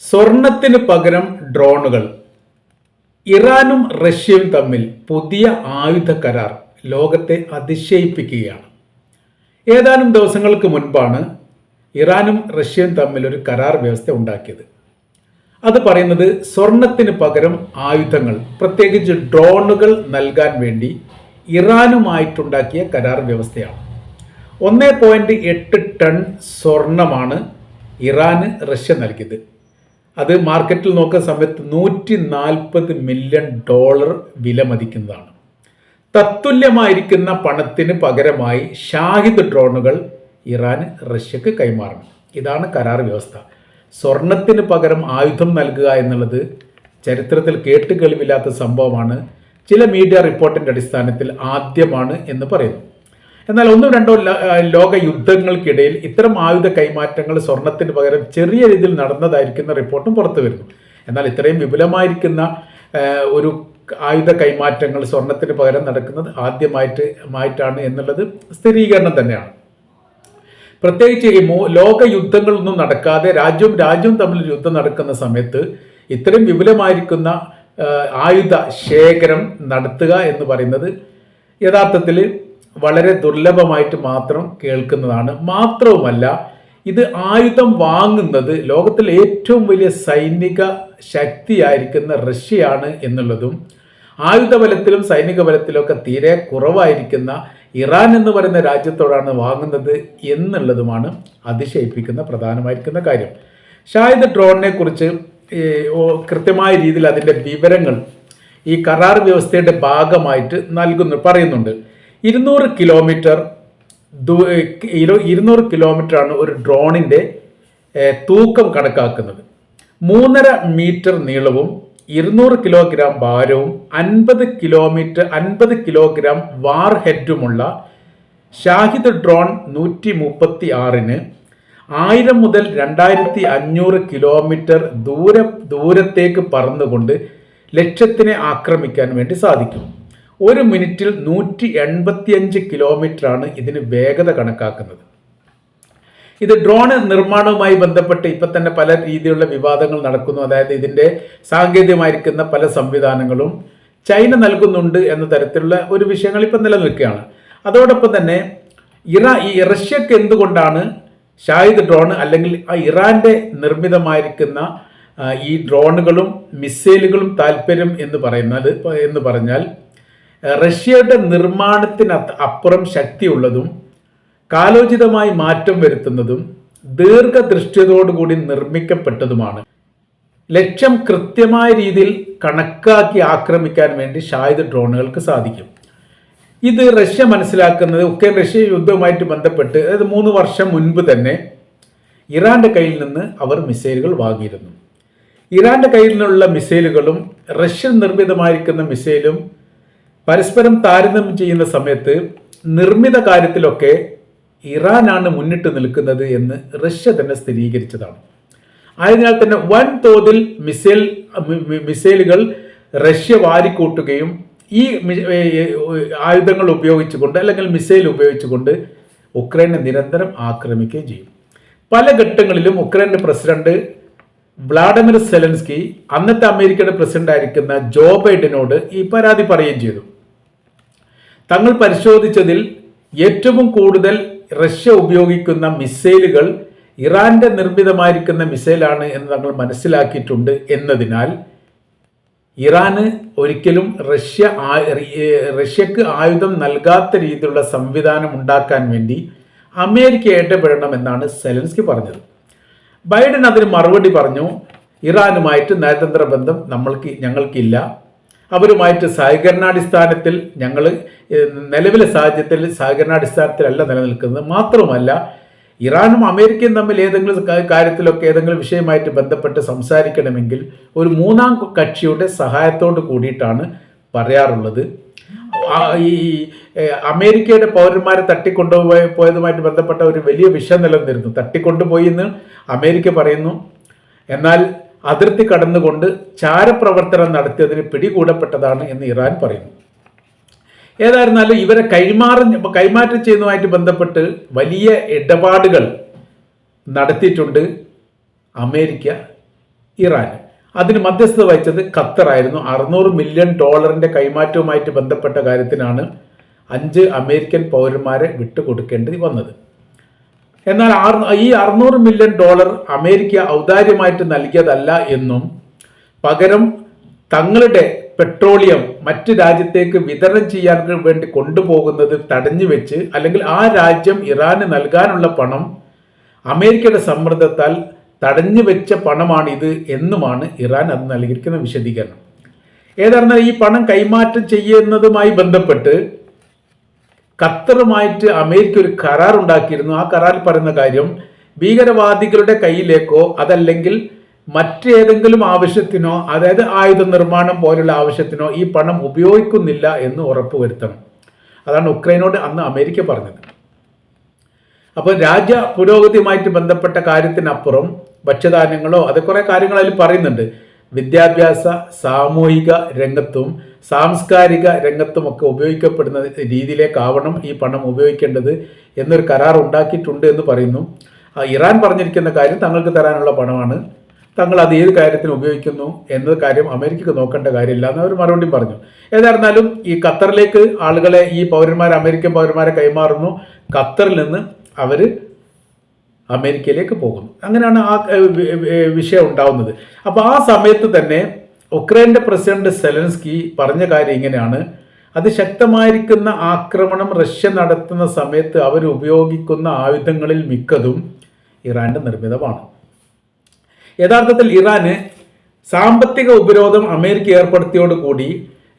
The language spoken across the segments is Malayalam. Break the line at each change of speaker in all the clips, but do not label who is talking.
സ്വർണത്തിന് പകരം ഡ്രോണുകൾ. ഇറാനും റഷ്യയും തമ്മിൽ പുതിയ ആയുധ കരാർ ലോകത്തെ അതിശയിപ്പിക്കുകയാണ്. ഏതാനും ദിവസങ്ങൾക്ക് മുൻപാണ് ഇറാനും റഷ്യയും തമ്മിൽ ഒരു കരാർ വ്യവസ്ഥ ഉണ്ടാക്കിയത്. അത് പറയുന്നത് സ്വർണത്തിന് പകരം ആയുധങ്ങൾ, പ്രത്യേകിച്ച് ഡ്രോണുകൾ നൽകാൻ വേണ്ടി ഇറാനുമായിട്ടുണ്ടാക്കിയ കരാർ വ്യവസ്ഥയാണ്. 1.8 ടൺ സ്വർണമാണ് ഇറാന് റഷ്യ നൽകിയത്. അത് മാർക്കറ്റിൽ നോക്കുന്ന സമയത്ത് $140 മില്യൺ വില മതിക്കുന്നതാണ്. തത്തുല്യമായിരിക്കുന്ന പണത്തിന് പകരമായി ഷാഹിദ് ഡ്രോണുകൾ ഇറാൻ റഷ്യക്ക് കൈമാറണം. ഇതാണ് കരാർ വ്യവസ്ഥ. സ്വർണത്തിന് പകരം ആയുധം നൽകുക എന്നുള്ളത് ചരിത്രത്തിൽ കേട്ടുകേൾവില്ലാത്ത സംഭവമാണ്. ചില മീഡിയ റിപ്പോർട്ടിൻ്റെ അടിസ്ഥാനത്തിൽ ആദ്യമാണ് എന്ന് പറയുന്നു. എന്നാൽ ഒന്നും രണ്ടോ ലോക യുദ്ധങ്ങൾക്കിടയിൽ ഇത്തരം ആയുധ കൈമാറ്റങ്ങൾ സ്വർണത്തിന് പകരം ചെറിയ രീതിയിൽ നടന്നതായിരിക്കുന്ന റിപ്പോർട്ടും പുറത്തു വരുന്നു. എന്നാൽ ഇത്രയും വിപുലമായിരിക്കുന്ന ഒരു ആയുധ കൈമാറ്റങ്ങൾ സ്വർണത്തിന് പകരം നടക്കുന്നത് ആദ്യമായിട്ടാണ് എന്നുള്ളത് സ്ഥിരീകരണം തന്നെയാണ്. പ്രത്യേകിച്ച് ഈ ലോക യുദ്ധങ്ങളൊന്നും നടക്കാതെ രാജ്യവും തമ്മിൽ യുദ്ധം നടക്കുന്ന സമയത്ത് ഇത്രയും വിപുലമായിരിക്കുന്ന ആയുധ ശേഖരം നടത്തുക എന്ന് പറയുന്നത് യഥാർത്ഥത്തിൽ വളരെ ദുർലഭമായിട്ട് മാത്രം കേൾക്കുന്നതാണ്. മാത്രവുമല്ല, ഇത് ആയുധം വാങ്ങുന്നത് ലോകത്തിലെ ഏറ്റവും വലിയ സൈനിക ശക്തിയായിരിക്കുന്ന റഷ്യയാണ് എന്നുള്ളതും ആയുധബലത്തിലും സൈനിക ബലത്തിലൊക്കെ തീരെ കുറവായിരിക്കുന്ന ഇറാൻ എന്ന് പറയുന്ന രാജ്യത്തോടാണ് വാങ്ങുന്നത് എന്നുള്ളതുമാണ് അതിശയിപ്പിക്കുന്ന പ്രധാനമായിരിക്കുന്ന കാര്യം. ഷാഹിദ് ഡ്രോണിനെ കുറിച്ച് കൃത്യമായ രീതിയിൽ അതിൻ്റെ വിവരങ്ങൾ ഈ കരാർ വ്യവസ്ഥയുടെ ഭാഗമായിട്ട് പറയുന്നുണ്ട്. 200 കിലോമീറ്ററാണ് ഒരു ഡ്രോണിൻ്റെ തൂക്കം കണക്കാക്കുന്നത്. 3.5 മീറ്റർ നീളവും 200 കിലോഗ്രാം ഭാരവും 50 കിലോഗ്രാം വാർ ഹെഡുമുള്ള ഷാഹിദ് ഡ്രോൺ 136-ന് 1000 മുതൽ 2500 കിലോമീറ്റർ ദൂരത്തേക്ക് പറന്നുകൊണ്ട് ലക്ഷ്യത്തിനെ ആക്രമിക്കാൻ വേണ്ടി സാധിക്കും. 1 മിനിറ്റിൽ 185 കിലോമീറ്ററാണ് ഇതിന് വേഗത കണക്കാക്കുന്നത്. ഇത് ഡ്രോൺ നിർമ്മാണവുമായി ബന്ധപ്പെട്ട് ഇപ്പം തന്നെ പല രീതിയിലുള്ള വിവാദങ്ങൾ നടക്കുന്നു. അതായത് ഇതിൻ്റെ സാങ്കേതികമായിരിക്കുന്ന പല സംവിധാനങ്ങളും ചൈന നൽകുന്നുണ്ട് എന്ന തരത്തിലുള്ള ഒരു വിഷയങ്ങൾ ഇപ്പം നിലനിൽക്കുകയാണ്. അതോടൊപ്പം തന്നെ റഷ്യക്ക് എന്തുകൊണ്ടാണ് ഷാഹിദ് ഡ്രോൺ അല്ലെങ്കിൽ ഇറാൻ്റെ നിർമ്മിതമായിരിക്കുന്ന ഈ ഡ്രോണുകളും മിസൈലുകളും താല്പര്യം എന്ന് പറഞ്ഞാൽ റഷ്യയുടെ നിർമ്മാണത്തിന് അപ്പുറം ശക്തിയുള്ളതും കാലോചിതമായി മാറ്റം വരുത്തുന്നതും ദീർഘദൃഷ്ടിയോടുകൂടി നിർമ്മിക്കപ്പെട്ടതുമാണ്. ലക്ഷ്യം കൃത്യമായ രീതിയിൽ കണക്കാക്കി ആക്രമിക്കാൻ വേണ്ടി ഷാഹിദ് ഡ്രോണുകൾക്ക് സാധിക്കും. ഇത് റഷ്യ മനസ്സിലാക്കുന്നത് ഉക്രൈൻ റഷ്യ യുദ്ധവുമായിട്ട് ബന്ധപ്പെട്ട് അതായത് 3 വർഷം മുൻപ് തന്നെ ഇറാന്റെ കയ്യിൽ നിന്ന് അവർ മിസൈലുകൾ വാങ്ങിയിരുന്നു. ഇറാന്റെ കയ്യിൽ നിന്നുള്ള മിസൈലുകളും റഷ്യൻ നിർമ്മിതമായിരിക്കുന്ന മിസൈലും പരസ്പരം താരതമ്യം ചെയ്യുന്ന സമയത്ത് നിർമ്മിത കാര്യത്തിലൊക്കെ ഇറാനാണ് മുന്നിട്ട് നിൽക്കുന്നത് എന്ന് റഷ്യ തന്നെ സ്ഥിരീകരിച്ചതാണ്. ആയതിനാൽ തന്നെ വൻതോതിൽ മിസൈലുകൾ റഷ്യ വാരിക്കൂട്ടുകയും ഈ ആയുധങ്ങൾ ഉപയോഗിച്ചുകൊണ്ട് അല്ലെങ്കിൽ മിസൈൽ ഉപയോഗിച്ചുകൊണ്ട് ഉക്രൈനെ നിരന്തരം ആക്രമിക്കുകയും ചെയ്യും. പല ഘട്ടങ്ങളിലും ഉക്രൈൻ്റെ പ്രസിഡന്റ് വ്ളാഡിമിർ സെലൻസ്കി അന്നത്തെ അമേരിക്കയുടെ പ്രസിഡന്റ് ആയിരിക്കുന്ന ജോ ബൈഡനോട് ഈ പരാതി പറയുകയും ചെയ്തു. തങ്ങൾ പരിശോധിച്ചതിൽ ഏറ്റവും കൂടുതൽ റഷ്യ ഉപയോഗിക്കുന്ന മിസൈലുകൾ ഇറാന്റെ നിർമ്മിതമായിരിക്കുന്ന മിസൈലാണ് എന്ന് തങ്ങൾ മനസ്സിലാക്കിയിട്ടുണ്ട് എന്നതിനാൽ ഇറാന് ഒരിക്കലും റഷ്യക്ക് ആയുധം നൽകാത്ത രീതിയിലുള്ള സംവിധാനം ഉണ്ടാക്കാൻ വേണ്ടി അമേരിക്ക ഇടപെടണമെന്നാണ് സെലൻസ്കി പറഞ്ഞത്. ബൈഡൻ അതിന് മറുപടി പറഞ്ഞു, ഇറാനുമായിട്ട് നയതന്ത്ര ബന്ധം ഞങ്ങൾക്കില്ല. അവരുമായിട്ട് സഹകരണാടിസ്ഥാനത്തിൽ ഞങ്ങൾ നിലവിലെ സാഹചര്യത്തിൽ സഹകരണാടിസ്ഥാനത്തിലല്ല നിലനിൽക്കുന്നത്. മാത്രമല്ല, ഇറാനും അമേരിക്കയും തമ്മിൽ ഏതെങ്കിലും കാര്യത്തിലൊക്കെ ഏതെങ്കിലും വിഷയമായിട്ട് ബന്ധപ്പെട്ട് സംസാരിക്കണമെങ്കിൽ ഒരു 3-ാം കക്ഷിയുടെ സഹായത്തോട് കൂടിയിട്ടാണ് പറയാറുള്ളത്. ഈ അമേരിക്കയുടെ പൗരന്മാരെ പോയതുമായിട്ട് ബന്ധപ്പെട്ട ഒരു വലിയ വിഷയം നിലനിന്നിരുന്നു. തട്ടിക്കൊണ്ടുപോയി എന്ന് അമേരിക്ക പറയുന്നു. എന്നാൽ അതിർത്തി കടന്നുകൊണ്ട് ചാരപ്രവർത്തനം നടത്തിയതിന് പിടികൂടപ്പെട്ടതാണ് എന്ന് ഇറാൻ പറയുന്നു. ഏതായിരുന്നാലും ഇവരെ കൈമാറ്റം ചെയ്യുന്നതുമായിട്ട് ബന്ധപ്പെട്ട് വലിയ ഇടപാടുകൾ നടത്തിയിട്ടുണ്ട് അമേരിക്ക ഇറാൻ. അതിന് മധ്യസ്ഥത വഹിച്ചത് ഖത്തറായിരുന്നു. $600 മില്യൺ കൈമാറ്റവുമായിട്ട് ബന്ധപ്പെട്ട കാര്യത്തിനാണ് 5 അമേരിക്കൻ പൗരന്മാരെ വിട്ടുകൊടുക്കേണ്ടി വന്നത്. എന്നാൽ ഈ $600 മില്യൺ അമേരിക്ക ഔദാര്യമായിട്ട് നൽകിയതല്ല എന്നും പകരം തങ്ങളുടെ പെട്രോളിയം മറ്റ് രാജ്യത്തേക്ക് വിതരണം ചെയ്യാൻ വേണ്ടി കൊണ്ടുപോകുന്നത് തടഞ്ഞു വെച്ച്, അല്ലെങ്കിൽ ആ രാജ്യം ഇറാന് നൽകാനുള്ള പണം അമേരിക്കയുടെ സമ്മർദ്ദത്താൽ തടഞ്ഞു വെച്ച പണമാണിത് എന്നുമാണ് ഇറാൻ അത് നൽകിയിരിക്കുന്ന വിശദീകരണം. ഏതായിരുന്നാൽ ഈ പണം കൈമാറ്റം ചെയ്യുന്നതുമായി ബന്ധപ്പെട്ട് ഖത്തറുമായിട്ട് അമേരിക്ക ഒരു കരാർ ഉണ്ടാക്കിയിരുന്നു. ആ കരാറിൽ പറയുന്ന കാര്യം, ഭീകരവാദികളുടെ കയ്യിലേക്കോ അതല്ലെങ്കിൽ മറ്റേതെങ്കിലും ആവശ്യത്തിനോ, അതായത് ആയുധ നിർമ്മാണം പോലുള്ള ആവശ്യത്തിനോ ഈ പണം ഉപയോഗിക്കുന്നില്ല എന്ന് ഉറപ്പുവരുത്തണം. അതാണ് ഉക്രൈനോട് അന്ന് അമേരിക്ക പറഞ്ഞത്. അപ്പോൾ രാജ്യ പുരോഗതിയുമായിട്ട് ബന്ധപ്പെട്ട കാര്യത്തിനപ്പുറം ഭക്ഷ്യധാന്യങ്ങളോ അത് കുറേ കാര്യങ്ങൾ അതിൽ പറയുന്നുണ്ട്. വിദ്യാഭ്യാസ, സാമൂഹിക രംഗത്തും സാംസ്കാരിക രംഗത്തുമൊക്കെ ഉപയോഗിക്കപ്പെടുന്ന രീതിയിലേക്കാവണം ഈ പണം ഉപയോഗിക്കേണ്ടത് എന്നൊരു കരാർ ഉണ്ടാക്കിയിട്ടുണ്ട് എന്ന് പറയുന്നു. ഇറാൻ പറഞ്ഞിരിക്കുന്ന കാര്യം തങ്ങൾക്ക് തരാനുള്ള പണമാണ്, തങ്ങൾ അത് ഏത് കാര്യത്തിന് ഉപയോഗിക്കുന്നു എന്നത് കാര്യം അമേരിക്കക്ക് നോക്കേണ്ട കാര്യമില്ല എന്ന് അവർ മറുപടി പറഞ്ഞു. ഏതായിരുന്നാലും ഈ ഖത്തറിലേക്ക് ആളുകളെ, ഈ പൗരന്മാർ, അമേരിക്കൻ പൗരന്മാരെ കൈമാറുന്നു. ഖത്തറിൽ നിന്ന് അവർ അമേരിക്കയിലേക്ക് പോകുന്നു. അങ്ങനെയാണ് ആ വിഷയം ഉണ്ടാവുന്നത്. അപ്പോൾ ആ സമയത്ത് തന്നെ ഉക്രൈൻ്റെ പ്രസിഡന്റ് സെലൻസ്കി പറഞ്ഞ കാര്യം ഇങ്ങനെയാണ്: അതിശക്തമായിരിക്കുന്ന ആക്രമണം റഷ്യ നടത്തുന്ന സമയത്ത് അവർ ഉപയോഗിക്കുന്ന ആയുധങ്ങളിൽ മിക്കതും ഇറാൻ്റെ നിർമ്മിതമാണ്. യഥാർത്ഥത്തിൽ ഇറാന് സാമ്പത്തിക ഉപരോധം അമേരിക്ക ഏർപ്പെടുത്തിയോടുകൂടി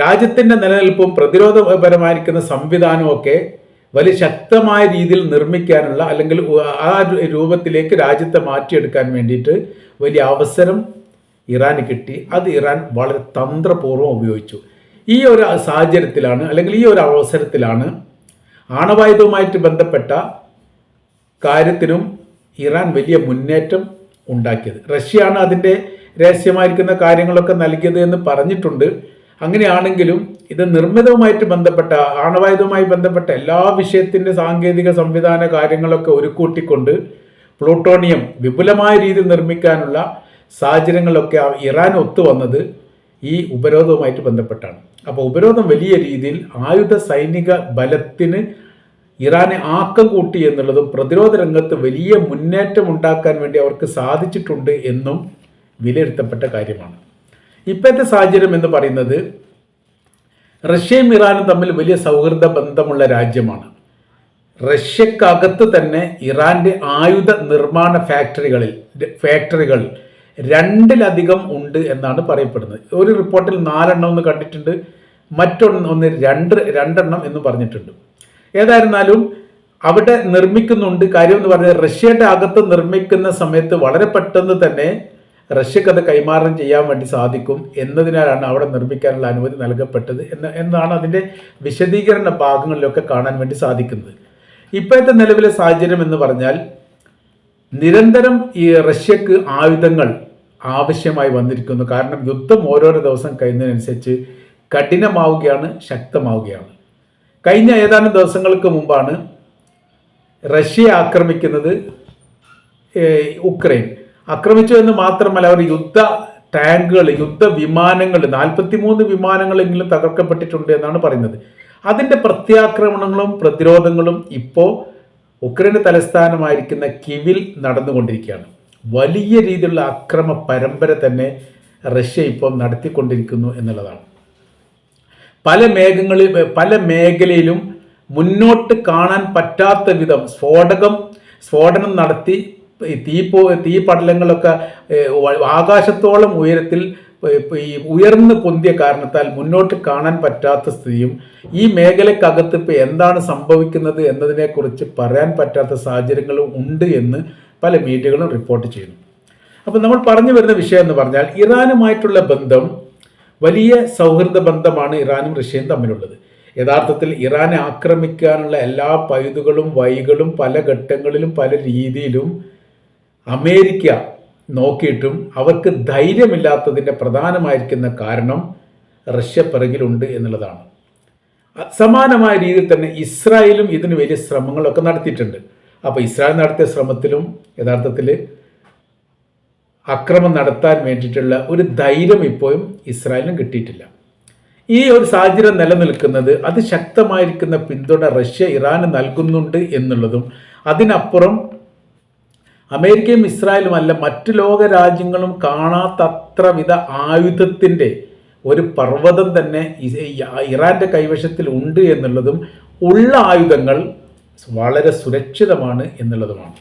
രാജ്യത്തിൻ്റെ നിലനിൽപ്പും പ്രതിരോധപരമായിരിക്കുന്ന സംവിധാനമൊക്കെ വലിയ ശക്തമായ രീതിയിൽ നിർമ്മിക്കാനുള്ള, അല്ലെങ്കിൽ ആ രൂപത്തിലേക്ക് രാജ്യത്തെ മാറ്റിയെടുക്കാൻ വേണ്ടിയിട്ട് വലിയ അവസരം ഇറാന് കിട്ടി. അത് ഇറാൻ വളരെ തന്ത്രപൂർവ്വം ഉപയോഗിച്ചു. ഈ ഒരു സാഹചര്യത്തിലാണ്, അല്ലെങ്കിൽ ഈ ഒരു അവസരത്തിലാണ് ആണവായുധവുമായിട്ട് ബന്ധപ്പെട്ട കാര്യത്തിനും ഇറാൻ വലിയ മുന്നേറ്റം ഉണ്ടാക്കിയത്. റഷ്യയാണ് അതിൻ്റെ രഹസ്യമായിരിക്കുന്ന കാര്യങ്ങളൊക്കെ നൽകിയത് എന്ന് പറഞ്ഞിട്ടുണ്ട്. അങ്ങനെയാണെങ്കിലും ഇത് നിർമ്മിതവുമായിട്ട് ബന്ധപ്പെട്ട, ആണവായുധവുമായി ബന്ധപ്പെട്ട എല്ലാ വിഷയത്തിൻ്റെ സാങ്കേതിക സംവിധാന കാര്യങ്ങളൊക്കെ ഒരുക്കൂട്ടിക്കൊണ്ട് പ്ലൂട്ടോണിയം വിപുലമായ രീതിയിൽ നിർമ്മിക്കാനുള്ള സാഹചര്യങ്ങളൊക്കെ ഇറാൻ ഒത്തുവന്നത് ഈ ഉപരോധവുമായിട്ട് ബന്ധപ്പെട്ടാണ്. അപ്പോൾ ഉപരോധം വലിയ രീതിയിൽ ആയുധ സൈനിക ബലത്തിന് ഇറാനെ ആക്കം കൂട്ടി എന്നുള്ളതും പ്രതിരോധ രംഗത്ത് വലിയ മുന്നേറ്റം ഉണ്ടാക്കാൻ വേണ്ടി അവർക്ക് സാധിച്ചിട്ടുണ്ട് എന്നും വിലയിരുത്തപ്പെട്ട കാര്യമാണ്. ഇപ്പോഴത്തെ സാഹചര്യം എന്ന് പറയുന്നത് റഷ്യയും ഇറാനും തമ്മിൽ വലിയ സൗഹൃദ ബന്ധമുള്ള രാജ്യമാണ്. റഷ്യക്കകത്ത് തന്നെ ഇറാൻ്റെ ആയുധ നിർമ്മാണ ഫാക്ടറികൾ 2-ലധികം ഉണ്ട് എന്നാണ് പറയപ്പെടുന്നത്. ഒരു റിപ്പോർട്ടിൽ 4 എന്ന് കണ്ടിട്ടുണ്ട്, മറ്റൊന്ന് 2 എന്ന് പറഞ്ഞിട്ടുണ്ട്. ഏതായിരുന്നാലും അവിടെ നിർമ്മിക്കുന്നുണ്ട്. കാര്യം എന്ന് പറഞ്ഞാൽ റഷ്യയുടെ അകത്ത് നിർമ്മിക്കുന്ന സമയത്ത് വളരെ പെട്ടെന്ന് തന്നെ റഷ്യക്ക് അത് കൈമാറ്റം ചെയ്യാൻ വേണ്ടി സാധിക്കും എന്നതിനാലാണ് അവിടെ നിർമ്മിക്കാനുള്ള അനുമതി നൽകപ്പെട്ടത് എന്നാണ് അതിൻ്റെ വിശദീകരണ ഭാഗങ്ങളിലൊക്കെ കാണാൻ വേണ്ടി സാധിക്കുന്നത്. ഇപ്പോഴത്തെ നിലവിലെ സാഹചര്യം എന്ന് പറഞ്ഞാൽ നിരന്തരം ഈ റഷ്യക്ക് ആയുധങ്ങൾ ആവശ്യമായി വന്നിരിക്കുന്നു. കാരണം യുദ്ധം ഓരോരോ ദിവസം കഴിയുന്നതിനനുസരിച്ച് കഠിനമാവുകയാണ്, ശക്തമാവുകയാണ്. കഴിഞ്ഞ ഏതാനും ദിവസങ്ങൾക്ക് മുമ്പാണ് റഷ്യ ആക്രമിക്കുന്നത് ഉക്രൈൻ. ആക്രമിച്ചു എന്ന് മാത്രമല്ല, അവർ യുദ്ധ ടാങ്കുകൾ, യുദ്ധ വിമാനങ്ങൾ 43 വിമാനങ്ങളെങ്കിലും തകർക്കപ്പെട്ടിട്ടുണ്ട് എന്നാണ് പറയുന്നത്. അതിൻ്റെ പ്രത്യാക്രമണങ്ങളും പ്രതിരോധങ്ങളും ഇപ്പോൾ ഉക്രൈന് തലസ്ഥാനമായിരിക്കുന്ന കീവിൽ നടന്നുകൊണ്ടിരിക്കുകയാണ്. വലിയ രീതിയിലുള്ള അക്രമ പരമ്പര തന്നെ റഷ്യ ഇപ്പോൾ നടത്തിക്കൊണ്ടിരിക്കുന്നു എന്നുള്ളതാണ്. പല മേഖലയിലും മുന്നോട്ട് കാണാൻ പറ്റാത്ത വിധം സ്ഫോടനം നടത്തി തീ പടലങ്ങളൊക്കെ ആകാശത്തോളം ഉയരത്തിൽ ഉയർന്നു പൊന്തിയ കാരണത്താൽ മുന്നോട്ട് കാണാൻ പറ്റാത്ത സ്ഥിതിയും, ഈ മേഖലക്കകത്ത് ഇപ്പോൾ എന്താണ് സംഭവിക്കുന്നത് എന്നതിനെക്കുറിച്ച് പറയാൻ പറ്റാത്ത സാഹചര്യങ്ങളും ഉണ്ട് എന്ന് പല മീഡിയകളും റിപ്പോർട്ട് ചെയ്യുന്നു. അപ്പോൾ നമ്മൾ പറഞ്ഞു വരുന്ന വിഷയം എന്ന് പറഞ്ഞാൽ ഇറാനുമായിട്ടുള്ള ബന്ധം വലിയ സൗഹൃദ ബന്ധമാണ് ഇറാനും റഷ്യയും തമ്മിലുള്ളത്. യഥാർത്ഥത്തിൽ ഇറാനെ ആക്രമിക്കാനുള്ള എല്ലാ പഴുതുകളും വഴികളും പല ഘട്ടങ്ങളിലും പല രീതിയിലും അമേരിക്ക നോക്കിയിട്ടും അവർക്ക് ധൈര്യമില്ലാത്തതിൻ്റെ പ്രധാനമായിരിക്കുന്ന കാരണം റഷ്യ പിറകിലുണ്ട് എന്നുള്ളതാണ്. സമാനമായ രീതിയിൽ തന്നെ ഇസ്രായേലും ഇതിന് വലിയ ശ്രമങ്ങളൊക്കെ നടത്തിയിട്ടുണ്ട്. അപ്പോൾ ഇസ്രായേൽ നടത്തിയ ശ്രമത്തിലും യഥാർത്ഥത്തിൽ അക്രമം നടത്താൻ വേണ്ടിയിട്ടുള്ള ഒരു ധൈര്യം ഇപ്പോഴും ഇസ്രായേലിനും കിട്ടിയിട്ടില്ല. ഈ ഒരു സാഹചര്യം നിലനിൽക്കുന്നത് അതിശക്തമായിരിക്കുന്ന പിന്തുണ റഷ്യ ഇറാന് നൽകുന്നുണ്ട് എന്നുള്ളതും, അതിനപ്പുറം അമേരിക്കയും ഇസ്രായേലും അല്ല മറ്റു ലോക രാജ്യങ്ങളും കാണാത്തത്ര വിധ ആയുധത്തിൻ്റെ ഒരു പർവ്വതം തന്നെ ഇറാൻ്റെ കൈവശത്തിൽ ഉണ്ട് എന്നുള്ളതും, ഉള്ള ആയുധങ്ങൾ വളരെ സുരക്ഷിതമാണ് എന്നുള്ളതുമാണ്.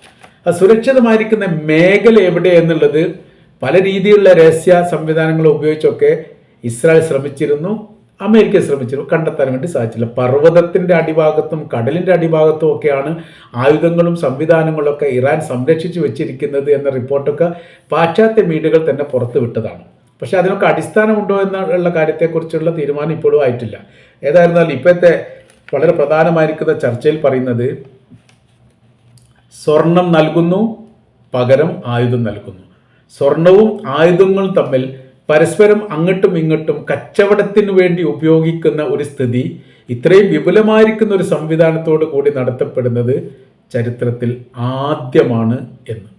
ആ സുരക്ഷിതമായിരിക്കുന്ന മേഖല എവിടെ എന്നുള്ളത് പല രീതിയിലുള്ള രഹസ്യ സംവിധാനങ്ങൾ ഉപയോഗിച്ചൊക്കെ ഇസ്രായേൽ ശ്രമിച്ചിരുന്നു, അമേരിക്ക ശ്രമിച്ചിരുന്നു, കണ്ടെത്താൻ വേണ്ടി സാധിച്ചില്ല. പർവ്വതത്തിൻ്റെ അടിഭാഗത്തും കടലിൻ്റെ അടിഭാഗത്തും ഒക്കെയാണ് ആയുധങ്ങളും സംവിധാനങ്ങളൊക്കെ ഇറാൻ സംരക്ഷിച്ചു വെച്ചിരിക്കുന്നത് എന്ന റിപ്പോർട്ടൊക്കെ പാശ്ചാത്യ മീഡിയകൾ തന്നെ പുറത്തുവിട്ടതാണ്. പക്ഷേ അതിനൊക്കെ അടിസ്ഥാനമുണ്ടോ എന്നുള്ള കാര്യത്തെക്കുറിച്ചുള്ള തീരുമാനം ഇപ്പോഴും ആയിട്ടില്ല. ഏതായിരുന്നാലും ഇപ്പോഴത്തെ വളരെ പ്രധാനമായിരിക്കുന്ന ചർച്ചയിൽ പറയുന്നത് സ്വർണം നൽകുന്നു, പകരം ആയുധം നൽകുന്നു. സ്വർണവും ആയുധങ്ങളും തമ്മിൽ പരസ്പരം അങ്ങോട്ടും ഇങ്ങോട്ടും കച്ചവടത്തിനു വേണ്ടി ഉപയോഗിക്കുന്ന ഒരു സ്ഥിതി ഇത്രയും വിപുലമായിരിക്കുന്ന ഒരു സംവിധാനത്തോടു കൂടി നടത്തപ്പെടുന്നത് ചരിത്രത്തിൽ ആദ്യമാണ് എന്ന്.